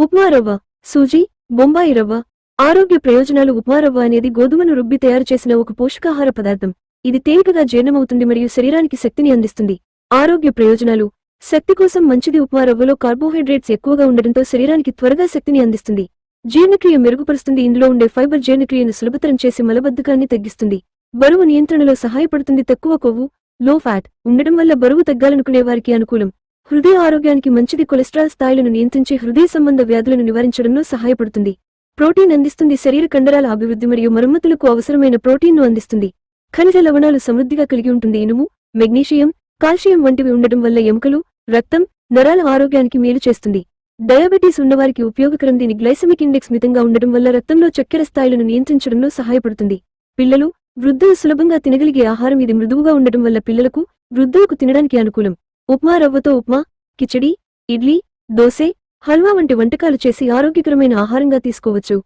ఉప్మా రవ్వ, సూజీ, బొంబాయి రవ్వ. ఆరోగ్య ప్రయోజనాలు. ఉప్మా రవ్వ అనేది గోధుమను రుబ్బి తయారు చేసిన ఒక పోషకాహార పదార్థం. ఇది తేలికగా జీర్ణమవుతుంది మరియు శరీరానికి శక్తిని అందిస్తుంది. ఆరోగ్య ప్రయోజనాలు. శక్తి కోసం మంచిది. ఉప్మా రవ్వలో కార్బోహైడ్రేట్స్ ఎక్కువగా ఉండడంతో శరీరానికి త్వరగా శక్తిని అందిస్తుంది. జీర్ణక్రియ మెరుగుపరుస్తుంది. ఇందులో ఉండే ఫైబర్ జీర్ణక్రియను సులభతరం చేసి మలబద్ధకాన్ని తగ్గిస్తుంది. బరువు నియంత్రణలో సహాయపడుతుంది. తక్కువ కొవ్వు, లో ఫ్యాట్ ఉండడం వల్ల బరువు తగ్గాలనుకునే వారికి అనుకూలం. హృదయ ఆరోగ్యానికి మంచిది. కొలెస్ట్రాల్ స్థాయిలను నియంత్రించి హృదయ సంబంధ వ్యాధులను నివారించడంలో సహాయపడుతుంది. ప్రోటీన్ అందిస్తుంది. శరీర కండరాల అభివృద్ధి మరియు మరమ్మతులకు అవసరమైన ప్రోటీన్ను అందిస్తుంది. ఖనిజ లవణాలు సమృద్ధిగా కలిగి ఉంటుంది. ఇనుము, మెగ్నీషియం, కాల్షియం వంటివి ఉండడం వల్ల ఎముకలు, రక్తం, నరాల ఆరోగ్యానికి మేలు చేస్తుంది. డయాబెటీస్ ఉన్నవారికి ఉపయోగకరం. దీని గ్లైసెమిక్ ఇండెక్స్ మితంగా ఉండడం వల్ల రక్తంలో చక్కెర స్థాయిలను నియంత్రించడంలో సహాయపడుతుంది. పిల్లలు, వృద్ధులు సులభంగా తినగలిగే ఆహారం. ఇది మృదువుగా ఉండడం వల్ల పిల్లలకు, వృద్ధులకు తినడానికి అనుకూలం. ఉప్మా రవ్వతో ఉప్మా, కిచడీ, ఇడ్లీ, దోసె, హల్వా వంటి వంటకాలు చేసి ఆరోగ్యకరమైన ఆహారంగా తీసుకోవచ్చు.